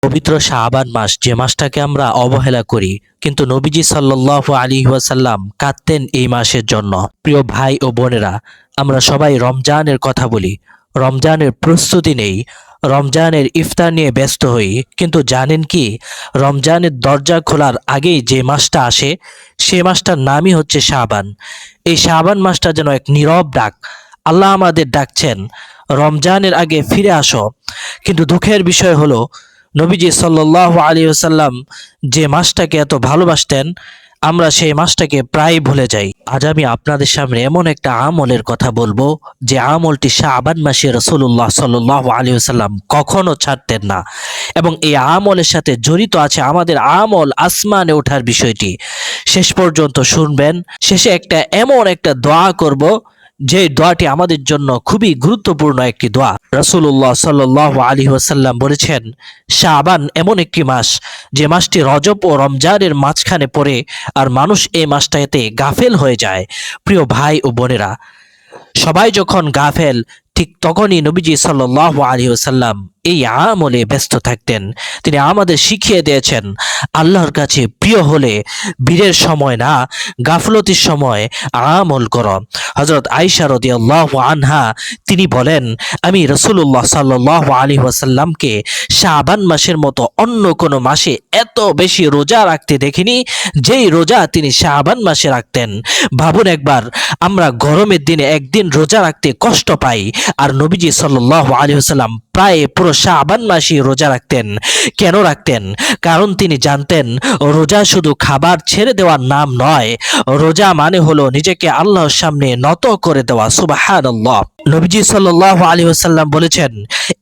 পবিত্র শাবান মাস, যে মাসটাকে আমরা অবহেলা করি, কিন্তু নবীজি সাল্লাল্লাহু আলাইহি ওয়াসাল্লাম কাঁদতেন এই মাসের জন্য। প্রিয় ভাই ও বোনেরা, আমরা সবাই রমজানের কথা বলি, রমজানের প্রস্তুতি নেই, রমজানের ইফতার নিয়ে ব্যস্ত হই, কিন্তু জানেন কি, রমজানের দরজা খোলার আগেই যে মাসটা আসে, সে মাসটার নামই হচ্ছে শাবান। এই শাবান মাসটা যেন এক নীরব ডাক। আল্লাহ আমাদের ডাকছেন, রমজানের আগে ফিরে আসো। কিন্তু দুঃখের বিষয় হলো, নবীজি সাল্লাল্লাহু আলাইহি ওয়াসাল্লাম যে মাসটাকে এত ভালোবাসতেন, আমরা সেই মাসটাকে প্রায় ভুলে যাই। আজ আমি আপনাদের সামনে এমন একটা আমলের কথা বলবো, যে আমলটি শাবান মাসে রাসূলুল্লাহ সাল্লাল্লাহু আলাইহি ওয়াসাল্লাম কখনো ছাড়তেন না, এবং এই আমলের সাথে জড়িত আছে আমাদের আমল আসমানে ওঠার বিষয়টি। শেষ পর্যন্ত শুনবেন। শেষে এমন একটা দোয়া করব, যে দোয়াটি আমাদের জন্য খুবই গুরুত্বপূর্ণ একটি দোয়া। রাসূলুল্লাহ সাল্লাল্লাহু আলাইহি ওয়াসাল্লাম বলেছেন, শাবান এমন একটি মাস, যে মাসটি রজব ও রমজানের মাঝখানে পড়ে, আর মানুষ এই মাসটাতে গাফেল হয়ে যায়। প্রিয় ভাই ও বোনেরা, সবাই যখন গাফেল, ঠিক তখনই নবীজি সাল্লাল্লাহু আলাইহি ওয়াসাল্লাম এই আমলে ব্যস্ত থাকতেন। তিনি আমাদের শিখিয়ে দিয়েছেন, আল্লাহর কাছে প্রিয় হলে বীরের সময় না, গাফলতির সময় আমল করো। হযরত আয়েশা রাদিয়াল্লাহু আনহা তিনি বলেন, আমি রাসূলুল্লাহ সাল্লাল্লাহু আলাইহি ওয়াসাল্লামকে শাবান মাসের মতো অন্য কোনো মাসে এত বেশি রোজা রাখতে দেখিনি, যেই রোজা তিনি শাবান মাসে রাখতেন। ভাবুন একবার, আমরা গরমের দিনে একদিন রোজা রাখতে কষ্ট পাই, আর নবীজি সাল্লাল্লাহু আলাইহি ওয়াসাল্লাম প্রায় পুরো শাবান মাসই রোজা রাখতেন। কেন রাখতেন? কারণ তিনি জানতেন, রোজা শুধু খাবার ছেড়ে দেওয়ার নাম নয়, রোজা মানে হলো নিজেকে আল্লাহর সামনে নত করে দেওয়া। সুবহানাল্লাহ। নবীজি সাল্লাল্লাহু আলাইহি ওয়াসাল্লাম বলেছেন,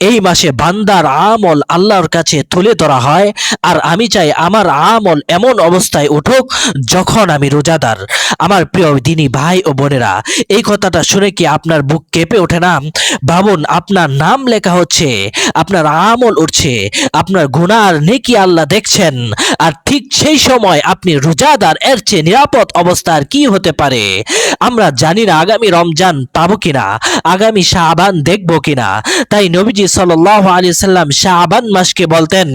এই মাসে বান্দার আমল আল্লাহর কাছে তুলে ধরা হয়, আর আমি চাই আমার আমল এমন অবস্থায় উঠুক যখন আমি রোজাদার। আমার প্রিয় দিনী ভাই ও বোনেরা, এই কথাটা শুনে কি আপনার বুক কেঁপে ওঠে না? ভাবুন, আপনার নাম লেখা হচ্ছে, আপনার আমল উঠছে, আপনার গুনাহ আর নেকি আল্লাহ দেখছেন, আর ঠিক সেই সময় আপনি রোজাদার। এর চেয়ে নিরাপদ অবস্থা আর কি হতে পারে? আমরা জানি না আগামী রমজান পাবো কিনা, আগামী শাবান দেখবো কিনা। তাই নবীজি সাল্লাল্লাহু আলাইহি ওয়াসাল্লাম শাবান মাসকে বলতেন,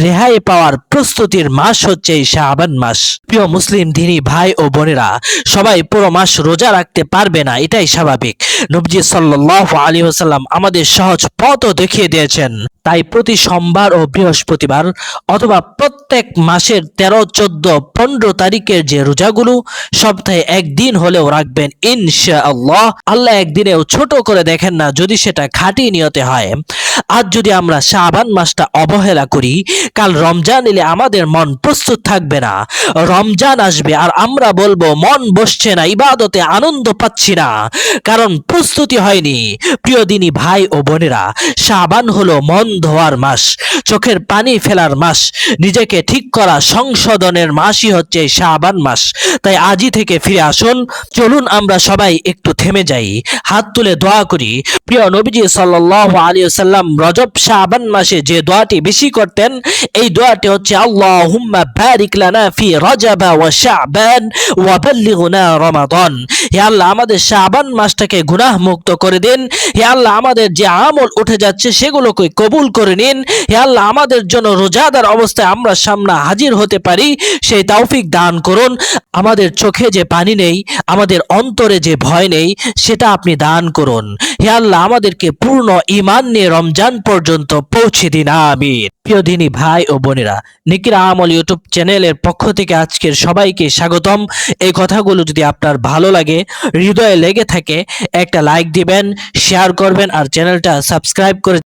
রেহাই পাওয়ার প্রস্তুতির মাস হচ্ছে এই শাবান মাস। প্রিয় মুসলিম দিনী ভাই ও বোনেরা, সবাই পুরো মাস রোজা রাখতে পারবে না, এটাই স্বাভাবিক। নবীজি সাল্লাল্লাহু আলাইহি ওয়াসাল্লাম আমাদের সহজ পথও দেখিয়ে দিয়েছেন। তাই প্রতি সোমবার ও বৃহস্পতিবার, অথবা প্রত্যেক মাসের 13, 14, 15 তারিখের যে রোজাগুলো, সপ্তাহে একদিন হলেও রাখবেন ইনশাআল্লাহ। আল্লাহ একদিনেও ছোট করে দেখেন না, যদি সেটা খাঁটি নিয়তে হয়। আজ যদি আমরা শাবান মাসটা অবহেলা করি, কাল রমজান এলে আমাদের মন প্রস্তুত থাকবে না। রমজান আসবে আর আমরা বলবো, মন বসছে না, ইবাদতে আনন্দ পাচ্ছি না, কারণ প্রস্তুতি হয়নি। প্রিয় দিনী ভাই ও বোনেরা, শাবান হলো মন ধোয়ার মাস, চোখের পানি ফেলার মাস, নিজেকে ঠিক করা, সংশোধনের মাসই হচ্ছে শাবান মাস। তাই আজই থেকে ফিরে আসুন। চলুন আমরা সবাই একটু থেমে যাই, হাত তুলে দোয়া করি। প্রিয় নবীজি সাল্লাল্লাহু আলাইহি ওয়াসাল্লাম রজব শাবান মাসে যে দোয়াটি বেশি করতেন, এই দোয়াটি হচ্ছে, আল্লাহুম্মা বারিক লানা ফি রজব ওয়া শাবান ওয়া বাল্লিগনা রমাদান। হে আল্লাহ, আমাদের শাবান মাসটাকে গুনাহ মুক্ত করে দিন। হে আল্লাহ, আমাদের যে আমল উঠে যাচ্ছে সেগুলোকে কবুল করে নিন। হে আল্লাহ, আমাদের জন্য রোজাদার অবস্থায় আমরা সামনে হাজির হতে পারি, সেই তৌফিক দান করুন। আমাদের চোখে যে পানি নেই, আমাদের অন্তরে যে ভয় নেই, সেটা আপনি দান করুন। হে আল্লাহ, আমাদেরকে পূর্ণ ঈমান নিয়ে রমজান পর্যন্ত পৌঁছে দিন। আমিন। প্রিয় দিনী ভাই ও বোনেরা, নেকির আমল ইউটিউব চ্যানেলের পক্ষ থেকে আজকের সবাইকে স্বাগতম। এই কথাগুলো যদি আপনার ভালো লাগে, হৃদয়ে লেগে থাকে, একটা লাইক দিবেন, শেয়ার করবেন, আর চ্যানেলটা সাবস্ক্রাইব করে